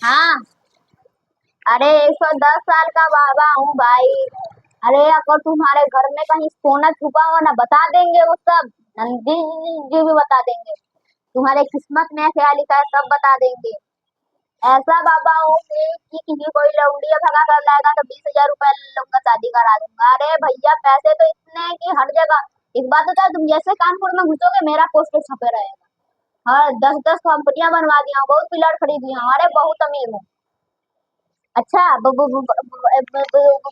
हाँ। अरे 110 साल का बाबा हूँ भाई। अरे अगर तुम्हारे घर में कहीं सोना छुपा हो ना, बता देंगे वो सब। नंदी जी भी बता देंगे। तुम्हारे किस्मत में क्या लिखा है सब बता देंगे। ऐसा बाबा हूँ कि किसी कोई लौंडिया भगा कर लाएगा तो 20,000 रुपए लूंगा, शादी करा दूंगा। अरे भैया पैसे तो इतने हैं कि हर जगह। एक बात होता है, तुम जैसे कानपुर में घुसोगे मेरा पोस्टर छपे रहेगा। हाँ, 10-10 कंपनियां बनवा दिया हूँ, बहुत पिलर खरीदी हूँ। अरे बहुत अमीर हूँ। अच्छा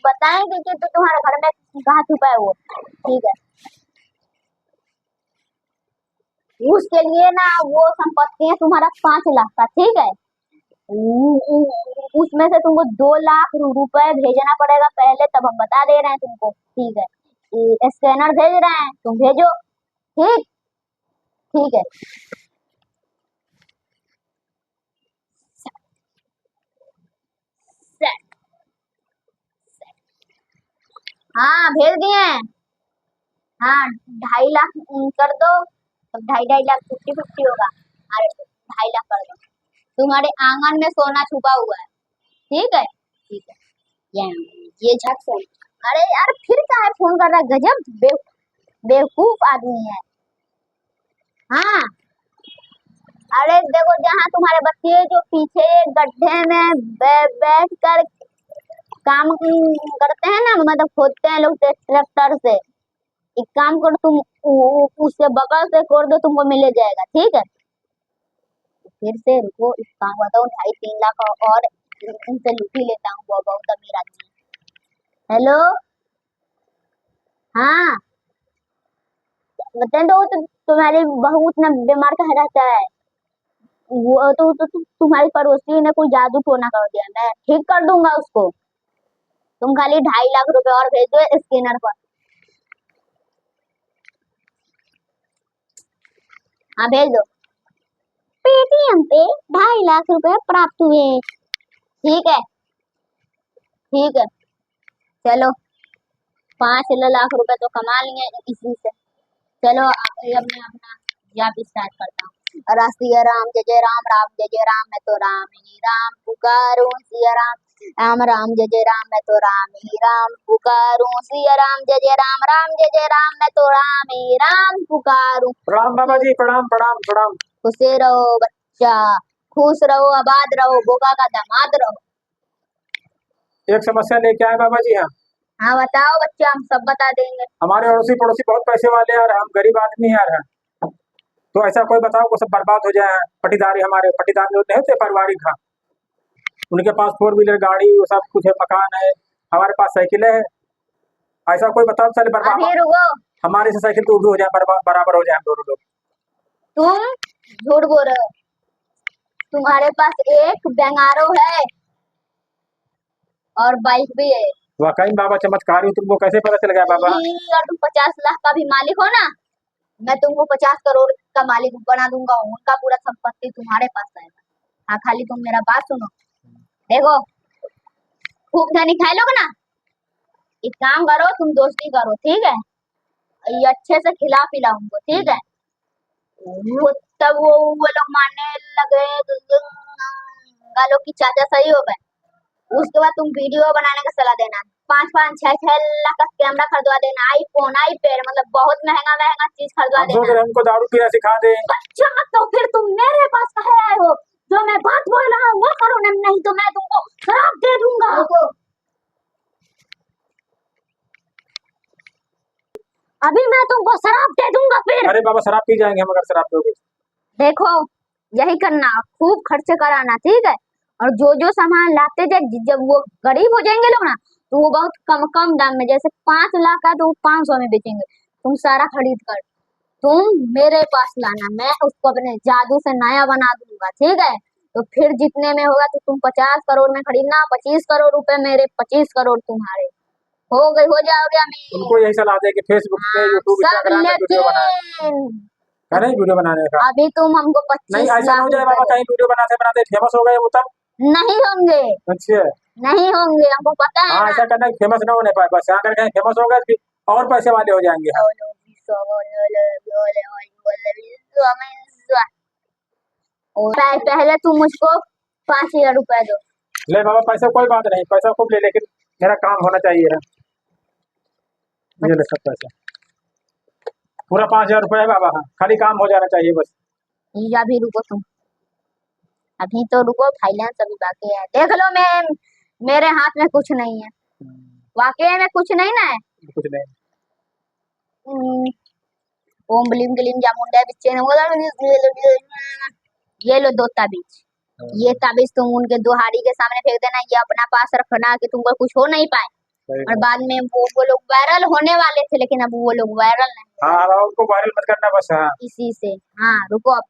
बताएंगे कि तो तुम्हारे घर में कहाँ छुपा है वो। ठीक है। उसके लिए ना वो संपत्ति है तुम्हारा 5 लाख का, ठीक है। उसमें से तुमको 2 लाख रुपए भेजना पड़ेगा पहले, तब हम बता दे रहे हैं तुमको, ठीक है। स्कैनर भेज रहे हैं, तुम भेजो। ठीक। ठीक है। हाँ भेज दिए हैं। हाँ 2.5 लाख कर दो, तो 2.5 2.5 लाख 50-50 होगा। अरे 2.5 लाख कर दो। तुम्हारे आंगन में सोना छुपा हुआ है, ठीक है। ठीक है। ये ये झट फोन। अरे यार फिर क्या है फोन कर रहा है, गजब बेवकूफ आदमी है। हाँ। अरे देखो जहाँ तुम्हारे बच्चे जो पीछे गड्ढे में बैठ कर काम करते हैं ना, मतलब खोदते हैं लोग ट्रैक्टर से। एक काम करो तुम, उससे बगल से कर दो, तुमको मिल जाएगा, ठीक है। फिर से रुको, इस काम बताओ 2.5-3 लाख और इनसे लूट ही लेता हूँ, वो बहुत अमीर आदमी है। हेलो। हाँ बताए तो, तुम्हारी बहू उतना बीमार कहाँ रहता है। वो तुम्हारी पड़ोसी ने कोई जादू टोना कर दिया, मैं ठीक कर दूंगा उसको। तुम खाली 2.5 लाख रुपए और भेज दो स्कैनर पर। हाँ भेज दो। पेटीएम पे 2.5 लाख रुपए प्राप्त हुए। ठीक है। ठीक है। चलो 5 लाख रुपए तो कमा लिए इसी से। चलो अब मैं अपना जाप स्टार्ट करता हूँ। राष्ट्रीय राम जय जय राम, राम जय जय राम, मैं तो राम ही राम पुकारूं सिया राम। राम राम जय जय राम, मैं तो राम ही राम पुकारूं सिया राम। जय जय राम, राम जय जय राम, मैं तो राम ही राम पुकारूं। प्रणाम बाबा जी, प्रणाम प्रणाम प्रणाम। खुश रहो बच्चा, खुश रहो, आबाद रहो, बोका का दामाद रहो। एक समस्या लेके आए बाबा जी हम। हाँ बताओ बच्चा, हम सब बता देंगे। हमारे अड़ोसी पड़ोसी बहुत पैसे वाले हैं और हम गरीब आदमी हैं यार। तो ऐसा कोई बताओ को सब बर्बाद हो जाए। पटीदारी, हमारे पटीदार जो नहीं होते पारिवारिक, हाँ, उनके पास 4 व्हीलर गाड़ी वो सब कुछ है, मकान है, हमारे पास साइकिलें है। ऐसा कोई बताओ चले बर्बाद, अभी रुको। हमारे से साइकिल तो भी हो जाए, बराबर हो जाए हम दोनों लोग। तुम झूठ बोल रहे हो। तुम्हारे पास एक बैंगारो है और बाइक भी है। वाकई में बाबा चमत्कारी हो, तुमको कैसे पता चल गया बाबा? अगर तुम 50 लाख का भी मालिक हो ना, मैं तुमको 50 करोड़ का मालिक बना दूंगा। उनका पूरा संपत्ति तुम्हारे पास आएगा। हाँ खाली तुम मेरा बात सुनो। देखो खूब धनी खाए लोग ना, एक काम करो तुम दोस्ती करो, ठीक है। ये अच्छे से खिला पिला उनको, ठीक है। वो तब वो लोग मानने लगे तो गालों की चाचा सही हो गए। उसके बाद तुम वीडियो बनाने का सलाह देना। 5-5, 6-6 लाख का कैमरा खरीदवा देना, आईफोन आईपैड, मतलब बहुत महंगा महंगा चीज खरीदवा हम सोच देना। रहे हमको दारू पीना सिखा दे। अच्छा तो फिर तुम मेरे पास कहे आए हो? जो मैं बात बोल रहा हूँ वो करो ना, नहीं तो मैं तुमको शराब दे दूंगा। अभी मैं तुमको शराब दे दूंगा फिर। अरे बाबा शराब पी जाएंगे हम अगर शराब दोगे। देखो यही करना, खूब खर्च कराना, ठीक है। और जो जो सामान लाते जाए, जब वो गरीब हो जाएंगे लोग ना, तो वो बहुत कम कम दाम में, जैसे 5 लाख का तो 500 में बेचेंगे। तुम सारा खरीद कर तुम मेरे पास लाना, मैं उसको अपने जादू से नया बना दूंगा, ठीक है। तो फिर जितने में होगा तो तुम 50 करोड़ में खरीदना, 25 करोड़ रुपए मेरे, 25 करोड़ तुम्हारे। हो गई, हो जाओगे अमीर। उनको यही सलाह दे कि फेसबुक पे, यूट्यूब, सब इंस्टाग्राम पे वीडियो बनाए। लेकिन कह रहे वीडियो बनाने का। अभी तुम हमको नहीं 25 ऐसा न लाख हो जाए रुपए बाबा, दो। कहीं वीडियो बनाते बनाते फेमस हो गए वो तब। नहीं होंगे, अच्छा। नहीं होंगे, हमको पता है हाँ ना। ऐसा करना कि फेमस ना होने पाए, बस अगर कहीं फेमस हो गए फिर और पैसे वाले हो जाएंगे हम। और पहले तुम मुझको 5,000 रुपए दो। ले बाबा पैसा कोई बात नहीं, पैसा खूब ले, लेकिन मेरा काम होना चाहिए है। ये ले सब पैसा, पूरा 5,000 रुपये है बाबा। हाँ, खाली काम हो जाना चाहिए बस। ये अभी रुको तुम, अभी तो रुको, फाइनेंस अभी बाकी है। देख लो, मैं मेरे हाथ में कुछ नहीं है, वाकई में कुछ नहीं ना है। कुछ नहीं। ओम ब्लीम ग्लीम जामुंडा बिच्चे ये लो 2 ताबीज। ये ताबीज तुम उनके दुहारी के सामने फेंक देना, ये अपना पास रखना कि तुमको कुछ हो नहीं पाए। सही और बात। बाद में वो लोग वायरल होने वाले थे, लेकिन अब वो लोग वायरल नहीं हो हाँ बाबा, उनको वायरल मत करना बस। हाँ इसी से। हाँ रुको अब,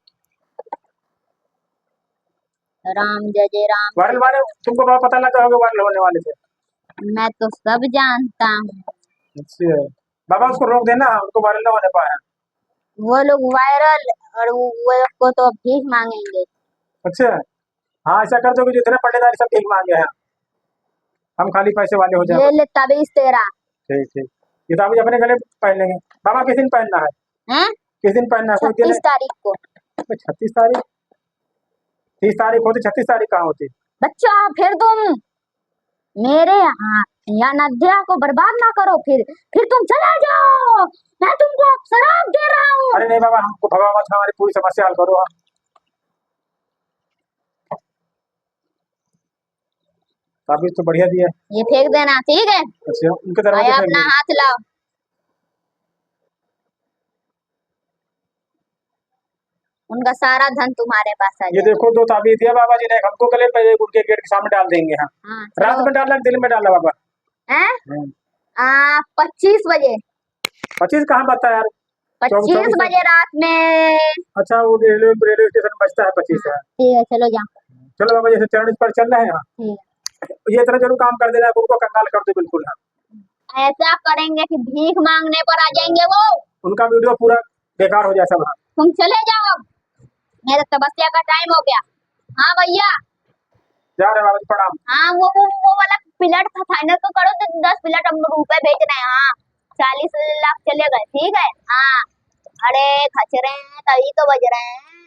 राम जय जय राम। वायरल वाले तुमको बाबा पता लगा होगा वायरल होने वाले थे। मैं तो सब जानता हूँ। अच्छा बाबा, उसको रोक देना, उनको वायरल ना होने पाए। वो लोग वायरल, और वो लोग को तो भीख मांगेंगे। अच्छा हाँ, ऐसा कर दो कि जितने पट्टेदारी सब भीख मांगे हैं, हम खाली पैसे वाले हो ये जाए। ले ताबीज तेरा। ठीक ठीक, ये तो अभी अपने गले पहन लेंगे बाबा। किस दिन पहनना है? हैं? किस दिन पहनना है? कोई दिन 36 तारीख को। 36 तारीख? 30 तारीख होती, 36 तारीख कहाँ होती? बच्चा फिर तुम मेरे यहाँ नद्या को बर्बाद ना करो, फिर तुम चले जाओ, मैं तुमको शराब दे रहा हूँ। अरे नहीं बाबा, हमको भगा मत, हमारी पूरी समस्या हल करो। हम ताबीज तो बढ़िया दिया। ये फेंक देना, ठीक है? अच्छा, उनके दरवाजे आया फेंक अपना देंगे। हाथ लाओ, उनका सारा धन तुम्हारे पास आ ये जाएगा। देखो 2 ताबीज दिया बाबा जी ने, एक हमको गले पे, एक उनके गेट के सामने डाल देंगे। हाँ, हाँ रात चलो। में डालना दिन में डालना बाबा? हैं? हम्म। 25 बजे। 25 कहाँ बता यार? 25 24। बजे रात में। अच्छा, वो रेलवे स्टेशन बचता है 25 है। ठीक है, चलो जाओ। चलो बाबा, जैसे चरण पर चल रहे हैं। हाँ, ठीक ये इतना जरूर काम कर देना, उनको कंगाल कर दो बिल्कुल। हाँ, है, ऐसा करेंगे कि भीख मांगने पर आ जाएंगे वो। उनका वीडियो पूरा बेकार हो जाए सब। हाँ, तुम चले जाओ, मेरा तपस्या का टाइम हो गया। हाँ भैया। जा रहे बाबा जी, प्रणाम। हाँ वो वाला पिलट था, फाइनल तो करो, तो 10 पिलट हम रुपए भेज रहे हैं। हाँ 40 लाख चले गए, ठीक है। हाँ अरे खच रहे हैं तभी तो बज रहे हैं।